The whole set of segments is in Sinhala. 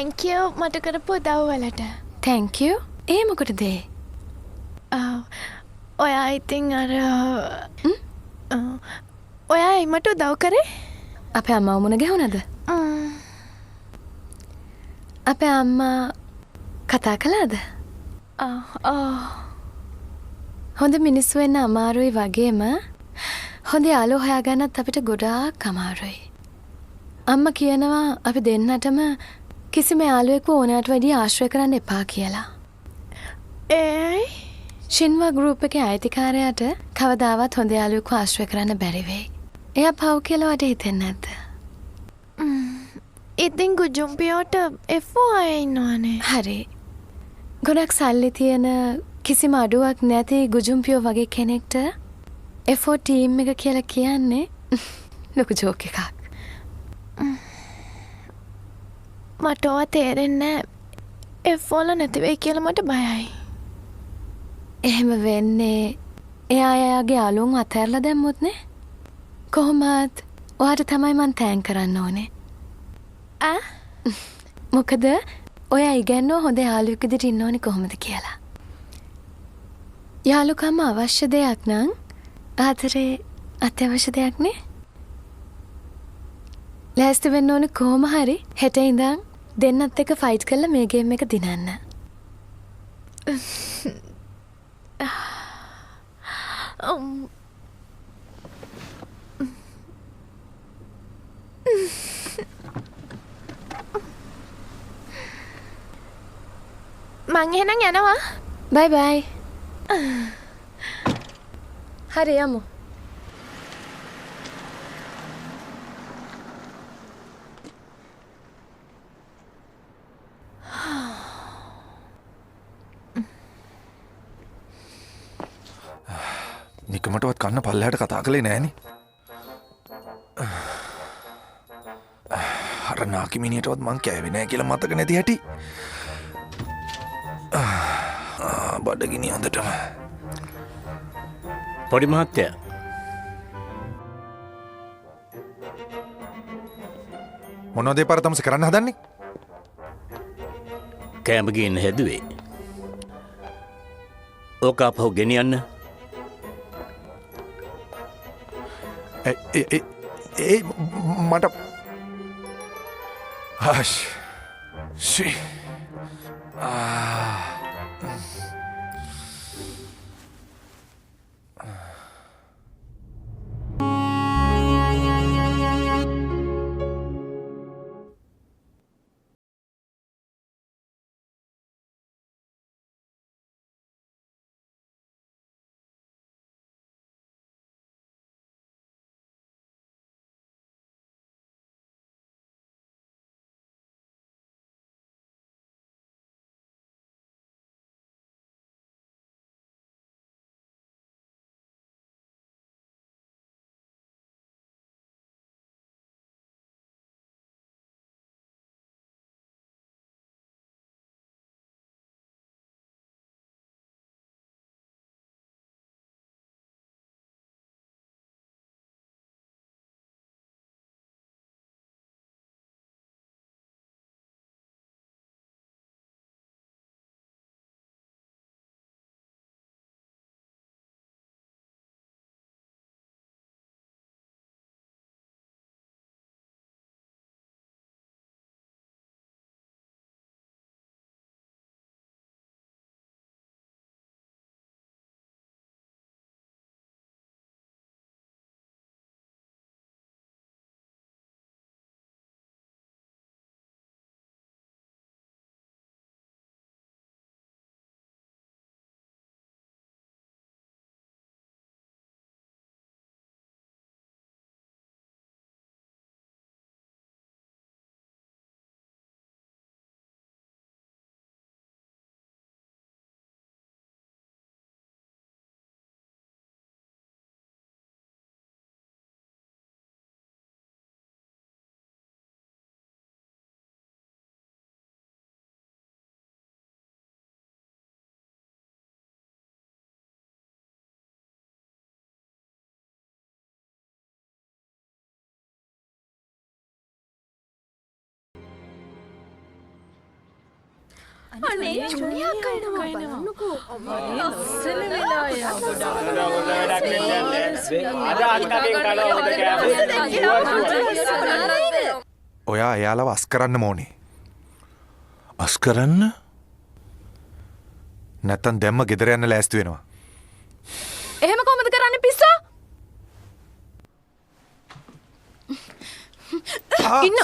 thank you මට කරපු උදව් වලට. thank you. ඒ මොකටද? ඔයා ඉතින් අර ඔයා මට උදව් කරේ? අපේ අම්මා මුණ ගැහුණාද? අපේ අම්මා කතා කළාද? හොඳ මිනිස්සු වෙන්න අමාරුයි වගේම හොඳ යාළුවෝ හොයාගන්නත් අපිට ගොඩාක් අමාරුයි. අම්මා කියනවා අපි දෙන්නටම කිසිම යාළුවෙක්ව ඕනෑමට වැඩිය ආශ්‍රය කරන්න එපා කියලා. ඒයි ශින්වා ගෲප් එකේ අයිතිකාරයාට කවදාවත් හොඳ යාළුවෙක්ව ආශ්‍රය කරන්න බැරි වෙයි. එයා පව් කියලා වට හිතෙන්නේ නැද්ද? ඉතින් ගුජුම්පියෝට F4 අය ඉන්නවනේ. හරි. ගොඩක් සල්ලි තියෙන කිසිම අඩුවක් නැති ගුජුම්පියෝ වගේ කෙනෙක්ට F4 ටීම් එක කියලා කියන්නේ ලොකු ජෝක් එකක්. මට ඔවා තේරෙන්නේ නැහැ. F4 නැති වෙයි කියලා මට බයයි. එහෙම වෙන්නේ එයා එයාගේ යාළුවන්ව අතහැරලා දැම්මොත් නේ? කොහොමත් ඔයාට තමයි මං තෑන් කරන්න ඕනේ. මොකද ඔයා ඉගැන්නුව හොඳ යාළුවෙක් විදිහට ඉන්න ඕනේ කොහොමද කියලා. යාළුකම අවශ්‍ය දෙයක් නම් ආතරේ අත්‍යවශ්‍ය දෙයක් නේ? ලෑස්ති වෙන්න ඕනේ කොහොම හරි හෙට ඉඳන් දෙන්නත් එක්ක ෆයිට් කරලා මේ ගේම් එක දිනන්න. මං එහෙනම් යනවා. බයි බයි. හරි යමු. නිකමටවත් කන්න පල්ලෙහාට කතා කළේ නෑනේ. අර නාකි මිනිහටවත් මං කෑවේ නෑ කියලා මතක නැති හැටි. බඩගිනි හොඳටම. පොඩි මහත්තයා. මොනවද ඒ පාර තමස කරන්න හදන්නේ? කෑම ගේන්න හැදුවේ. ඕක අපහු ගෙනියන්න. ඒ මට හෂ් ෂී අනේ චුනියක් කනවා බලන්නකෝ ලස්සන වෙලා ඔයා එයාලව අස් කරන්න ඕනේ. අස් කරන්න නැත්තම් දැම්ම ගෙදර යන්න ලෑස්ති වෙනවා. එහෙම කොහොමද කරන්නේ පිස්සෝ? ඉන්න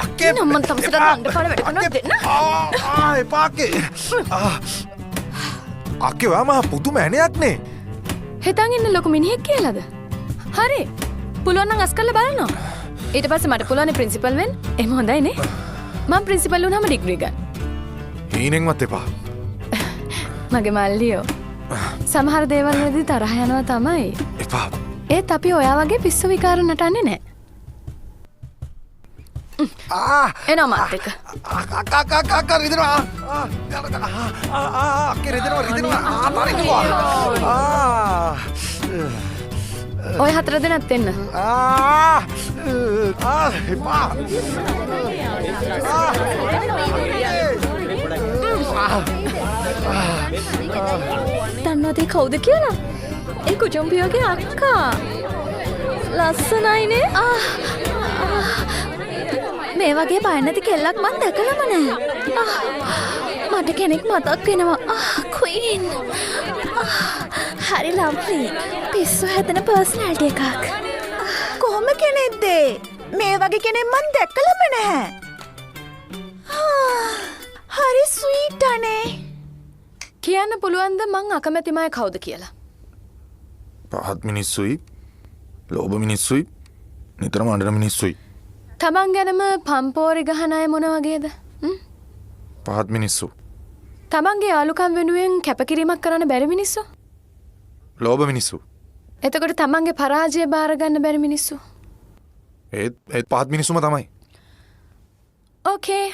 අක්කේ මම තමසට අඬ පාර වැඩ කරනවා දෙන්න. එපා අක්කේ. අක්කේ ඔයා මහා පුදුම ඇණයක්නේ. හිතන් ඉන්න ලොකු මිනිහෙක් කියලාද? හරි. පුළුවන් නම් අස් කරලා බලනවා. ඊට පස්සේ මට පුළුවන් ප්‍රින්සිපල් වෙන්න. එහෙම හොඳයි නේ. මම ප්‍රින්සිපල් වුණාම ඩිග්‍රී ගන්න. හීනෙන්වත් එපා. මගේ මල්ලියෝ. සමහර දේවල් වලදී තරහ යනවා තමයි. එපා. ඒත් අපි ඔයා වගේ පිස්සු විකාර නටන්නේ නැහැ. එනවා මාත් එක්ක. අක්කා රිදෙනවා. අක්කේ රිදෙනවා. ඔය හතර දෙනත් එන්න. එපා. දන්නවද කවුද කියලා? ඒ කුජම්පියෝගේ අක්කා. ලස්සනයිනේ. මේ වගේ බය නැති කෙල්ලක් මම දැකලම නැහැ. මට කෙනෙක් මතක් වෙනවා. ක්වීන්. හරි ලව්ලි. පිස්සු හැදෙන පර්සනැලිටි එකක්. කොහොම කෙනෙක්ද? මේ වගේ කෙනෙක් මම දැකලම නැහැ. හරි ස්වීට් අනේ. කියන්න පුළුවන්ද මං අකමැතිමය කවුද කියලා? පහත් මිනිස්සුයි, ලෝභ මිනිස්සුයි, නිතරම අඬන මිනිස්සුයි. තමන් ගැනම පම්පෝරි ගහන අය මොන වගේද? පහත් මිනිස්සු. තමන්ගේ යාළුකම් වෙනුවෙන් කැපකිරීමක් කරන්න බැරි මිනිස්සු? ලෝභ මිනිස්සු. එතකොට තමන්ගේ පරාජය බාර ගන්න බැරි මිනිස්සු? ඒත් පහත් මිනිස්සුම තමයි. ඕකේ.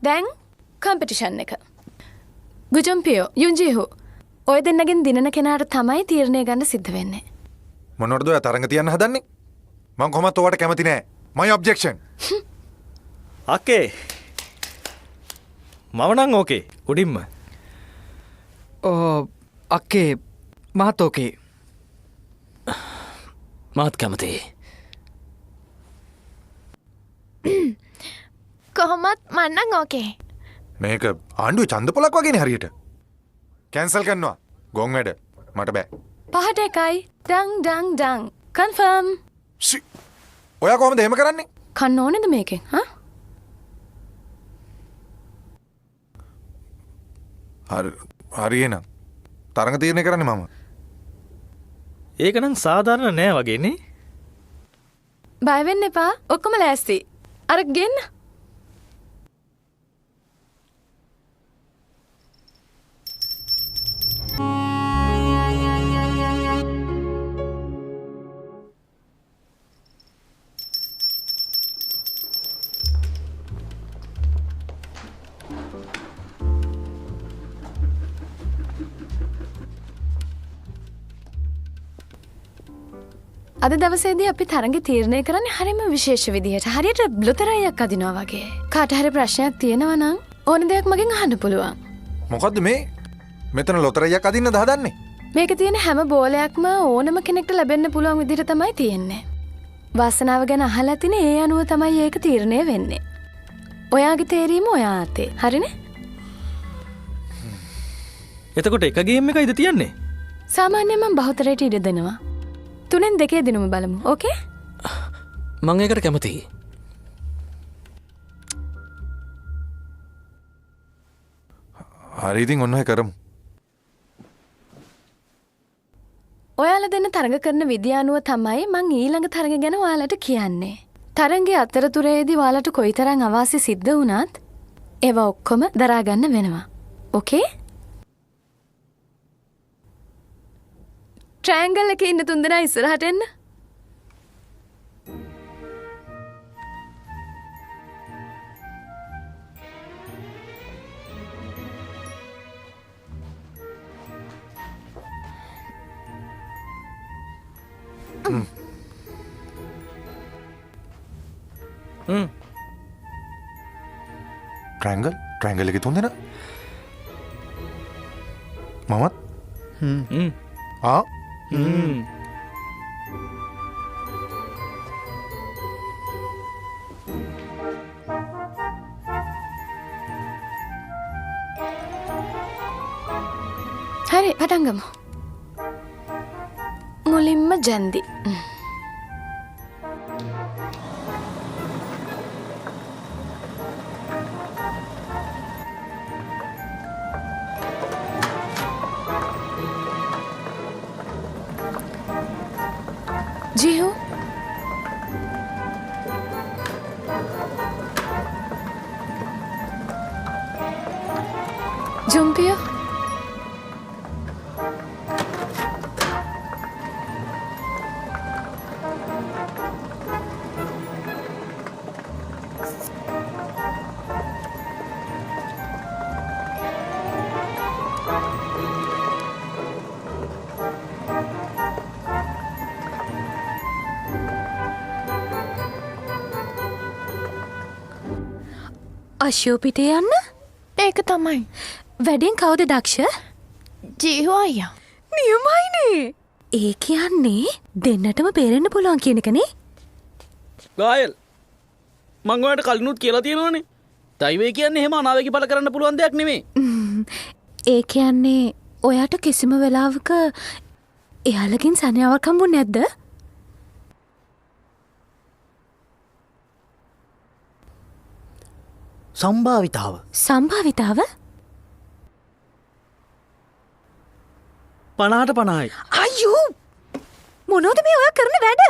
දැන් කම්පිටිෂන් එක. ගුජම්පියෝ, යුන්ජිහු. ඔය දෙන්නගෙන් දිනන කෙනාට තමයි තීරණය ගන්න සිද්ධ වෙන්නේ. මොනවටද ඔයා තරඟ තියන්න හදන්නේ? මම කොහොමත් ඔයාට කැමති නෑ. My objection. අක්කේ මම නම් ඕකේ උඩින්ම අක්කේ මාත් ඕකේ. මාත් කැමතියි. කොහොමත් මන්නම් ඕකේ. මේක ආණ්ඩුවේ ඡන්ද පොලක් වගේනේ හරියට. කැන්සල් කරනවා. ගොන් වැඩ. මට බෑ. 5ට 1යි. ඩං. කන්ෆර්ම්. ඔයා කොහොමද එහෙම කරන්නේ? කන්න ඕනේද මේකෙන්? හරි එහෙනම්. තරඟ තීරණය කරන්නේ මම. ඒක නම් සාධාරණ නෑ වගේනේ. බය වෙන්න එපා. ඔක්කොම ලෑස්ති. අර ගෙන්න. අද දවසේදී අපි තරඟ තීරණය කරන්නේ හරිම විශේෂ විදිහට. හරියට ලොතරැයියක් අදිනවා වගේ. කාට හරි ප්‍රශ්නයක් තියෙනවා නම් ඕන දෙයක් මගෙන් අහන්න පුළුවන්. මොකද්ද මේ? මෙතන ලොතරැයියක් අදින්නද හදන්නේ? මේක තියෙන හැම බෝලයක්ම ඕනම කෙනෙක්ට ලැබෙන්න පුළුවන් විදිහට තමයි තියෙන්නේ. වාසනාව ගැන අහලා තිනේ ඒ අනුව තමයි ඒක තීරණය වෙන්නේ. ඔයාගේ තේරීම ඔයා අතේ. හරිනේ? එතකොට එක ගේම් එකයිද තියන්නේ? සාමාන්‍යයෙන් මම බහුතරයට ඉඩ දෙනවා. 3න් 2 දිනුම බලමු. ඕකේ? මං ඒකට කැමතියි. හරි ඉතින් ඔන්න ඔය කරමු. ඔයාලා දෙන්න තරඟ කරන විදිය අනුව තමයි මං ඊළඟ තරඟ ගැන ඔයාලට කියන්නේ. තරඟයේ අතරතුරේදී ඔයාලට කොයිතරම් අවාසි සිද්ධ වුණත් ඒවා ඔක්කොම දරා ගන්න වෙනවා. ඕකේ? ට්‍රෑන්ගල් එකේ ඉන්න තුන්දෙනා ඉස්සරහට එන්න. ට්‍රැංගල් ට්‍රැංගල් එකේ තුන් දෙනා. මමත් ආ හරි පටන් ගමු. මුලින්ම ජන්දි. जीहू जुम्पियो අශෝපිටේ යන්න ඒක තමයි වැඩෙන් කවුද දක්ෂ? ජීහු අයියා. නියමයිනේ. ඒ කියන්නේ දෙන්නටම බේරෙන්න පුළුවන් කියන එකනේ. ගායල් මං ඔයාලට කලිනුත් කියලා තියෙනවානේ. දෛවය කියන්නේ එහෙම අනාවේකී පළ කරන්න පුළුවන් දෙයක් නෙමෙයි. ඒ කියන්නේ ඔයාට කිසිම වෙලාවක එයාලකින් සනයාවක් හම්බුනේ නැද්ද? සම්භාවිතාව සම්භාවිතාව? 50ට 50යි. අයියෝ! මොනවද මේ ඔයා කරන වැඩ?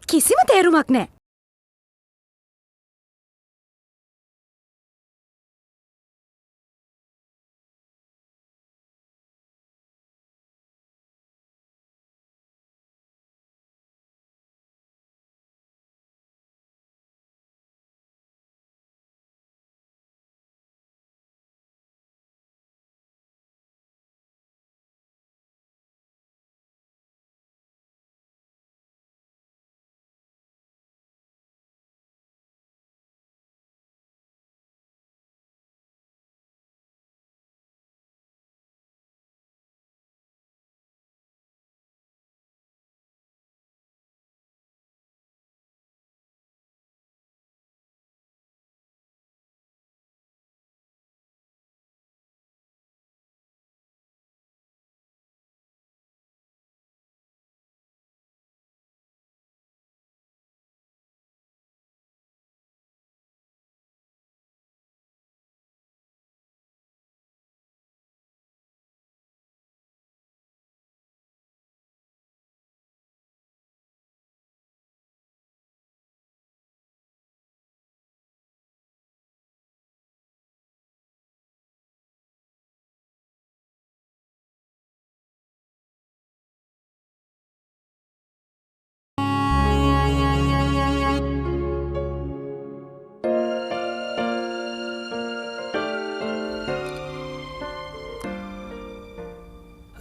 කිසිම තේරුමක් නැහැ.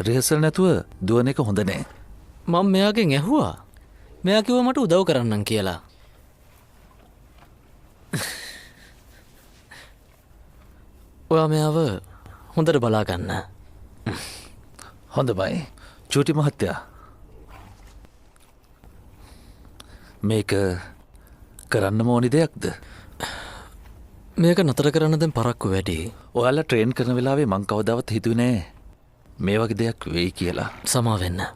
රිහසල් නැතුව දුවන එක හොඳ නෑ. මම මෙයාගෙන් ඇහුවා. මෙයා කිව්වා මට උදව් කරන්නම් කියලා. ඔයා මෙයාව හොඳට බලා ගන්න. හොඳ බයි. චූටි මහත්තයා. මේක කරන්න ඕනි දෙයක්ද? මේක නතර කරන්න දැන් පරක්කු වැඩි. ඔයාලා ට්‍රේන් කරන වෙලාවේ මං කවදාවත් හිතුවේ නෑ මේ වගේ දෙයක් වෙයි කියලා. සමා වෙන්න.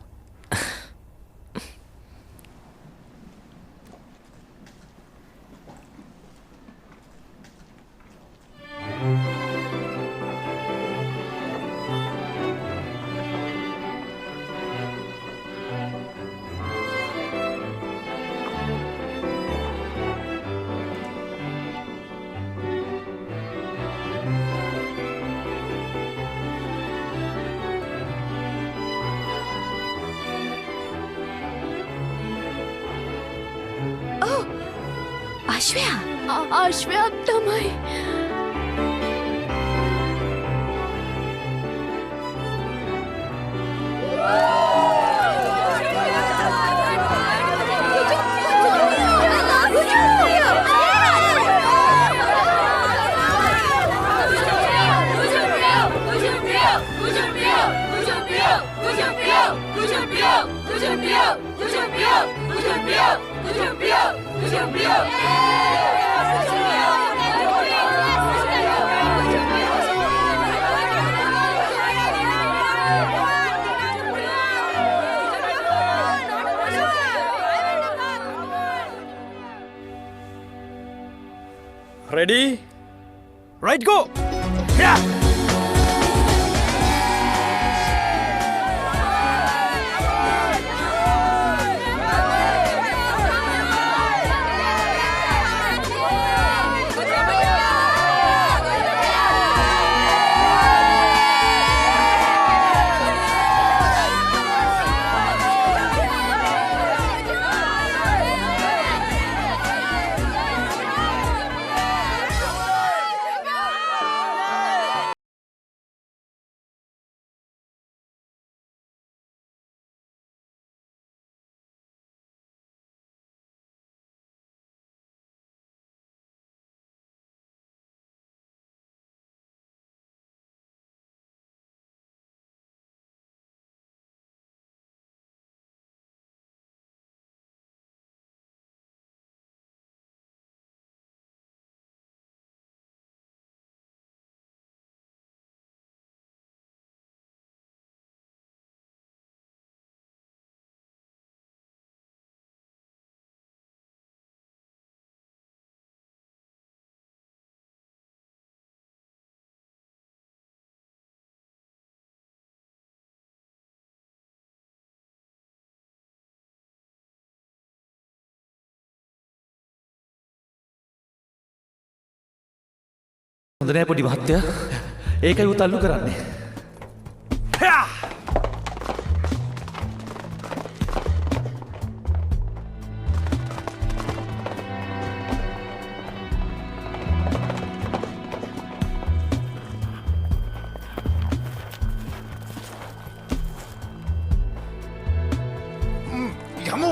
ආශ්වයක් තමයි. රෙඩි රයිට් ගෝ හොඳ නෑ පොඩි මහත්තයා. ඒකයි උ තල්ලු කරන්නේ. යමු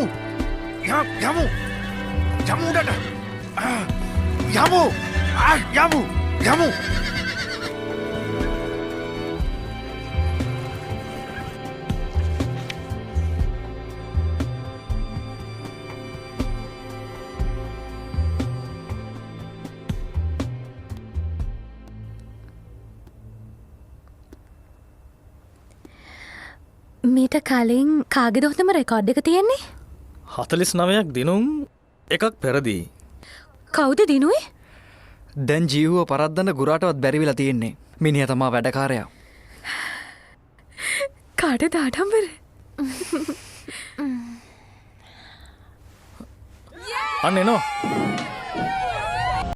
යමු යමුඩට යමු යමු යමු මීට කලින් කාගෙ දොහතම රෙකෝඩ් එක තියෙන්නේ 49ක් දිනුම් එකක් පෙරදී. කවුද දිනුවේ දැන් ජීවුව පරද්දන්න ගුරාටවත් බැරිවිලා තියෙන්නේ මිනිහ තමා වැඩකාරයා කාට දාඩම්බර අන්න එනවා.